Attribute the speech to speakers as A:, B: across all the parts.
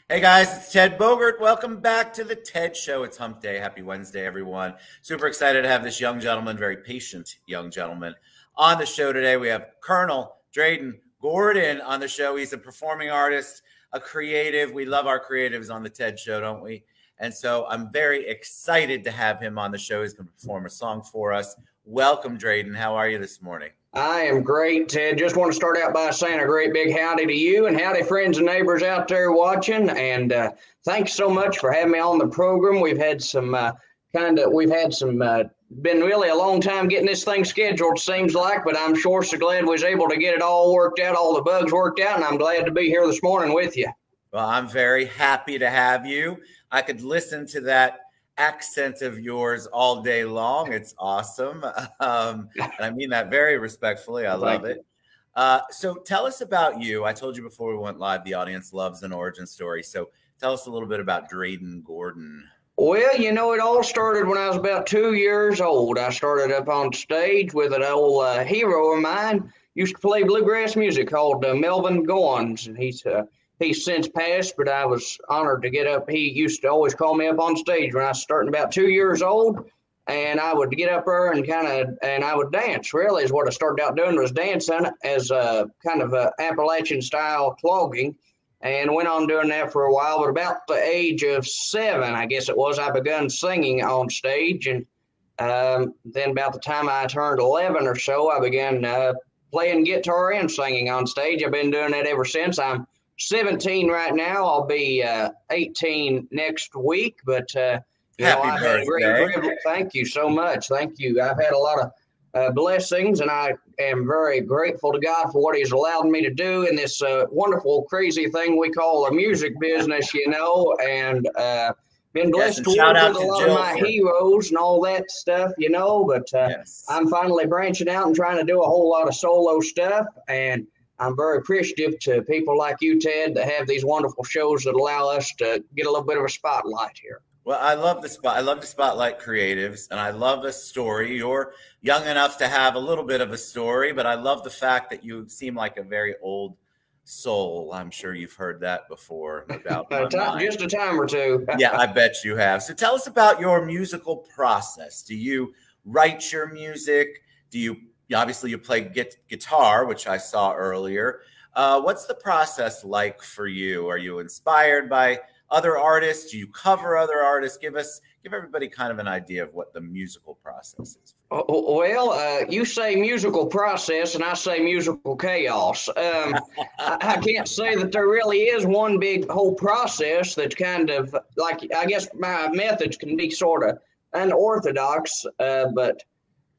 A: Hey guys, it's Ted Bogert. Welcome back to the TED Show. It's Hump Day. Happy Wednesday, everyone. Super excited to have this young gentleman, very patient young gentleman, on the show today. We have Colonel Dreyden Gordon on the show. He's a performing artist, a creative. We love our creatives on the TED Show, don't we? And so I'm very excited to have him on the show. He's going to perform a song for us. Welcome, Dreyden. How are you this morning?
B: I am great, Ted. Just want to start out by saying a great big howdy to you and howdy friends and neighbors out there watching. And thanks so much for having me on the program. We've had some been really a long time getting this thing scheduled, seems like, but I'm sure so glad we was able to get it all worked out, all the bugs worked out, and I'm glad to be here this morning with you.
A: Well, I'm very happy to have you. I could listen to that accent of yours all day long. It's awesome. And I mean that very respectfully. I love it. So tell us about you. I told you before we went live, the audience loves an origin story. So tell us a little bit about Dreyden Gordon.
B: Well, you know, it all started when I was about 2 years old. I started up on stage with an old hero of mine. Used to play bluegrass music called MELVIN GOINS, and he's since passed, but I was honored to get up. He used to always call me up on stage when I was starting about 2 years old, and I would get up there and I would dance. Really, is what I started out doing, was dancing as a kind of a Appalachian style clogging, and went on doing that for a while. But about the age of 7, I guess it was, I begun singing on stage, and then about the time I turned 11 or so, I began playing guitar and singing on stage. I've been doing that ever since. I'm 17 right now. I'll be 18 next week, but
A: Happy birthday.
B: Thank you so much. Thank you. I've had a lot of blessings, and I am very grateful to God for what he's allowed me to do in this wonderful, crazy thing we call a music business, you know, and been blessed to work with a lot of my heroes and all that stuff, you know, but I'm finally branching out and trying to do a whole lot of solo stuff, and I'm very appreciative to people like you, Ted, that have these wonderful shows that allow us to get a little bit of a spotlight here.
A: Well, I love the spotlight creatives, and I love the story. You're young enough to have a little bit of a story, but I love the fact that you seem like a very old soul. I'm sure you've heard that before. About
B: just a time or two.
A: Yeah, I bet you have. So tell us about your musical process. Do you write your music? Do you obviously you play guitar, which I saw earlier. What's the process like for you? Are you inspired by other artists? Do you cover other artists? Give everybody kind of an idea of what the musical process is.
B: Well, you say musical process, and I say musical chaos. I can't say that there really is one big whole process that's kind of like, I guess my methods can be sort of unorthodox, but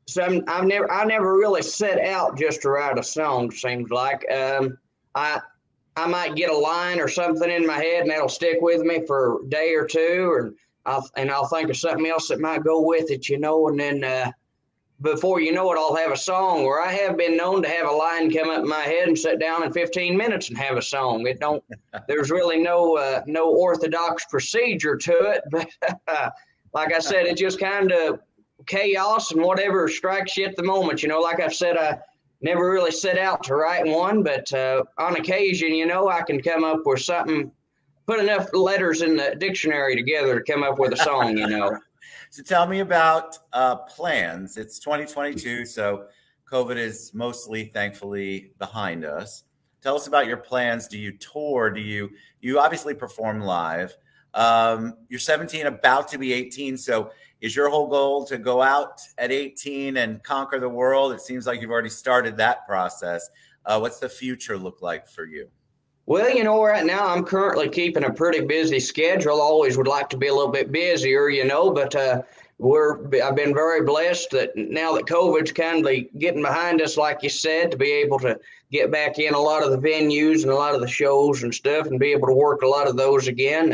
B: so I never really set out just to write a song. Seems like I might get a line or something in my head, and that'll stick with me for a day or two, and I'll think of something else that might go with it, you know. And then before you know it, I'll have a song. Where I have been known to have a line come up in my head and sit down in 15 minutes and have a song. It don't. There's really no orthodox procedure to it, but like I said, it just kind of chaos and whatever strikes you at the moment, you know. Like I said, I never really set out to write one, but on occasion, you know, I can come up with something, put enough letters in the dictionary together to come up with a song, you know.
A: So tell me about plans. It's 2022, so COVID is mostly, thankfully, behind us. Tell us about your plans. Do you tour? Do you obviously perform live? You're 17, about to be 18, so is your whole goal to go out at 18 and conquer the world? It seems like you've already started that process. What's the future look like for you?
B: Well, you know, right now I'm currently keeping a pretty busy schedule. Always would like to be a little bit busier, you know, but I've been very blessed that now that COVID's kind of getting behind us, like you said, to be able to get back in a lot of the venues and a lot of the shows and stuff and be able to work a lot of those again.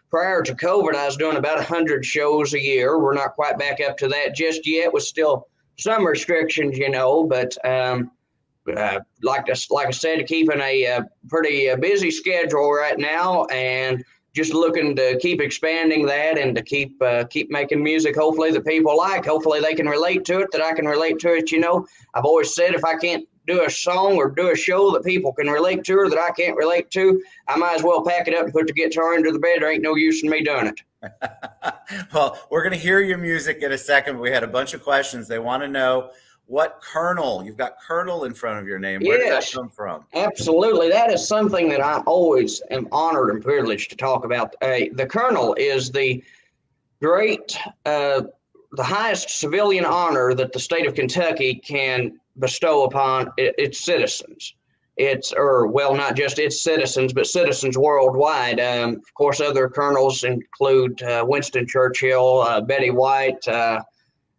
B: Prior to COVID, I was doing about 100 shows a year. We're not quite back up to that just yet, with still some restrictions, you know, but like I said, keeping a pretty busy schedule right now, and just looking to keep expanding that and to keep making music, hopefully, that people like. Hopefully they can relate to it, that I can relate to it. You know, I've always said if I can't do a song or do a show that people can relate to or that I can't relate to, I might as well pack it up and put the guitar under the bed. There ain't no use in me doing it.
A: Well, we're going to hear your music in a second. We had a bunch of questions. They want to know what Colonel, you've got Colonel in front of your name. Where did that come from?
B: Absolutely. That is something that I always am honored and privileged to talk about. The Colonel is the great, the highest civilian honor that the state of Kentucky can bestow upon its citizens. Well, not just its citizens, but citizens worldwide. Of course, other colonels include Winston Churchill, Betty White,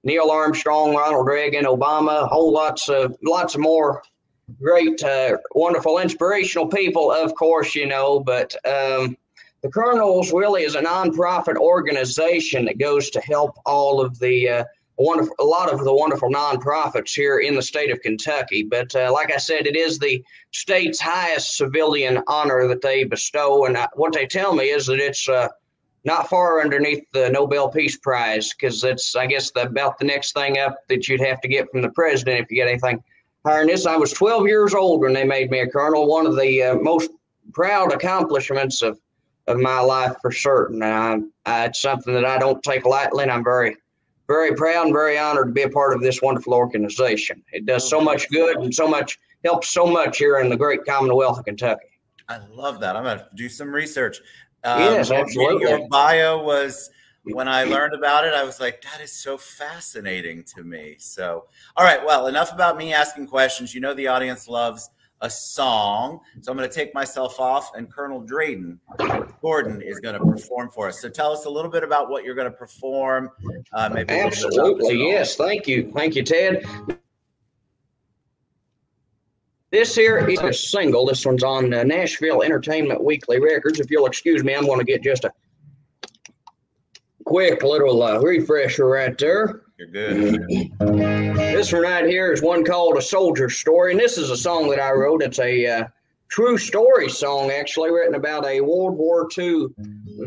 B: Neil Armstrong, Ronald Reagan, Obama, lots of more great, wonderful, inspirational people, of course, you know. But the Colonels really is a nonprofit organization that goes to help all of the a lot of the wonderful nonprofits here in the state of Kentucky. But like I said, it is the state's highest civilian honor that they bestow. And what they tell me is that it's not far underneath the Nobel Peace Prize, because it's, I guess, about the next thing up that you'd have to get from the president if you get anything higher than this. I was 12 years old when they made me a colonel. One of the most proud accomplishments of my life, for certain. It's something that I don't take lightly, and I'm very, very proud and very honored to be a part of this wonderful organization. It does so much good and helps so much here in the great Commonwealth of Kentucky.
A: I love that. I'm going to do some research.
B: Yes, absolutely.
A: Your bio was, when I learned about it, I was like, that is so fascinating to me. So, all right, well, enough about me asking questions. You know the audience loves a song. So I'm going to take myself off, and Colonel Dreyden Gordon is going to perform for us. So tell us a little bit about what you're going to perform. Maybe
B: absolutely, yes. Thank you. Thank you, Ted. This here is a single. This one's on Nashville Entertainment Weekly Records. If you'll excuse me, I'm going to get just a quick little refresher right there.
A: You're good.
B: This one right here is one called A Soldier's Story, and this is a song that I wrote. It's a true story song, actually, written about a World War II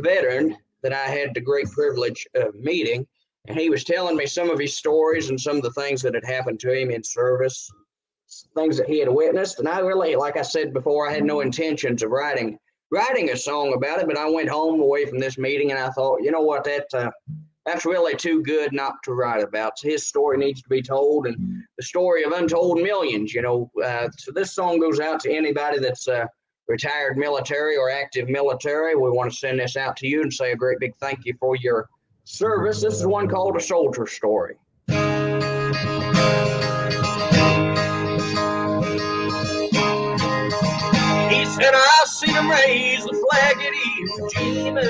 B: veteran that I had the great privilege of meeting, and he was telling me some of his stories and some of the things that had happened to him in service, things that he had witnessed. And I really, like I said before, I had no intentions of writing a song about it, but I went home away from this meeting, and I thought, you know what, that's really too good not to write about. So his story needs to be told, and the story of untold millions, you know. So this song goes out to anybody that's retired military or active military. We want to send this out to you and say a great big thank you for your service. This is one called A Soldier's Story. He said, I seen him raise the flag at Iwo Jima,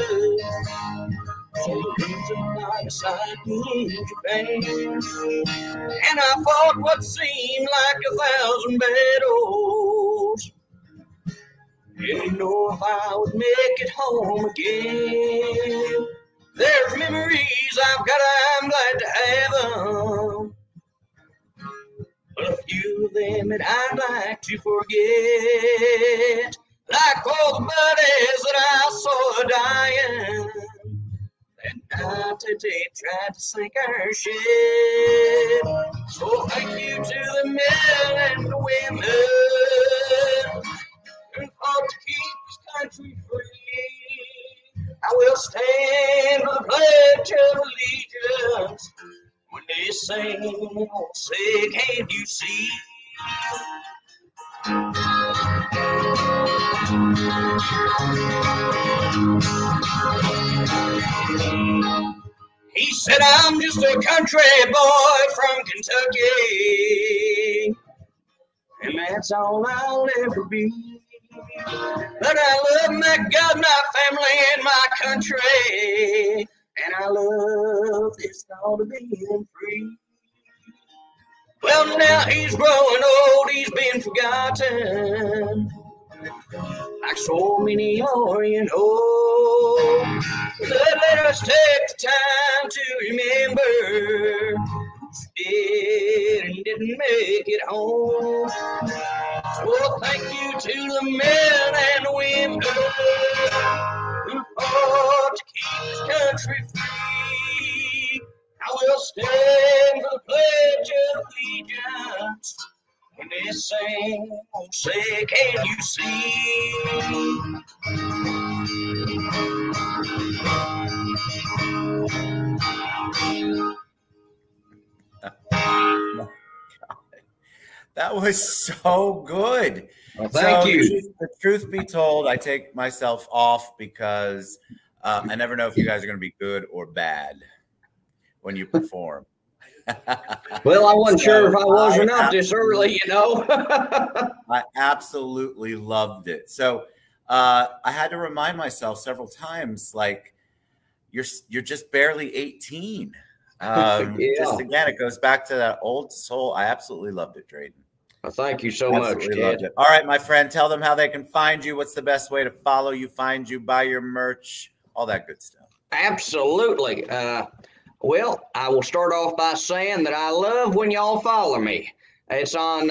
B: beside me in Japan, and I fought what seemed like 1,000 battles. Didn't know if I would make it home again. There's memories I've got, I'm glad to have them, but a few of them that I'd like to forget, like all the buddies that I saw dying that night that they tried to sink our ship. So thank you to the men and the women who fought to keep this country free. I will stand for the Pledge of Allegiance when they sing, say, can't you see? He said, I'm just a country boy from Kentucky, and that's all I'll ever be. But I love my God, my family, and my country, and I love this thought of being free. Well, now he's growing old, he's been forgotten, like so many are, you know. But let us take the time to remember who did and didn't make it home. So thank you to the men and women who fought to keep this country free. I will stand for the Pledge of Allegiance when they sing. Oh, say, can you see?
A: That was so good.
B: Well, thank you.
A: The truth be told, I take myself off because I never know if you guys are going to be good or bad when you perform.
B: Well, I wasn't sure if I was or not this early, you know.
A: I absolutely loved it. So I had to remind myself several times, like, you're just barely 18.
B: Yeah.
A: Just again, it goes back to that old soul. I absolutely loved it, Dreyden.
B: Well, thank you so much, Ted.
A: All right, my friend, tell them how they can find you. What's the best way to follow you, find you, buy your merch, all that good stuff.
B: Absolutely. Well, I will start off by saying that I love when y'all follow me. It's on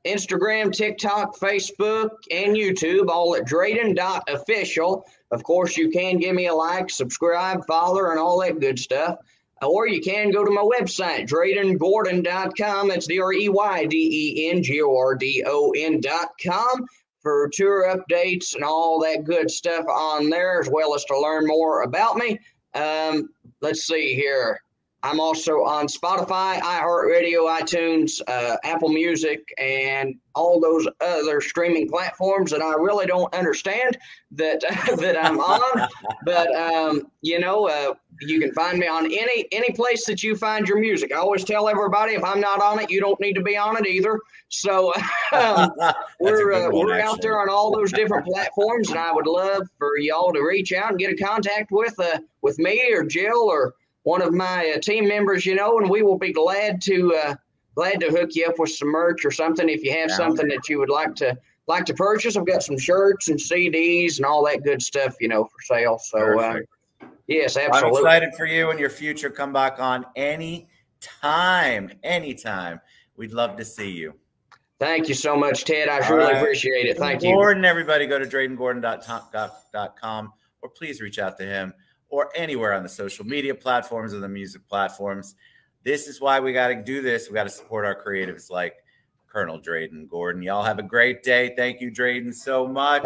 B: Instagram, TikTok, Facebook, and YouTube, all at Dreyden.official. Of course, you can give me a like, subscribe, follow, and all that good stuff. Or you can go to my website, DreydenGordon.com. That's DreydenGordon.com for tour updates and all that good stuff on there, as well as to learn more about me. Let's see here. I'm also on Spotify, iHeartRadio, iTunes, Apple Music, and all those other streaming platforms that I really don't understand that that I'm on. But you know, you can find me on any place that you find your music. I always tell everybody, if I'm not on it, you don't need to be on it either. So we're out there on all those different platforms, and I would love for y'all to reach out and get in contact with me or Jill or one of my team members, you know, and we will be glad to hook you up with some merch or something if you have something that you would like to purchase. I've got some shirts and CDs and all that good stuff, you know, for sale. So yes, absolutely.
A: I'm excited for you and your future. Come back on anytime. We'd love to see you.
B: Thank you so much, Ted. I really appreciate it. Thank you.
A: Gordon, everybody, go to DreydenGordon.com or please reach out to him or anywhere on the social media platforms or the music platforms. This is why we got to do this. We got to support our creatives like Colonel Dreyden Gordon. Y'all have a great day. Thank you, Dreyden, so much.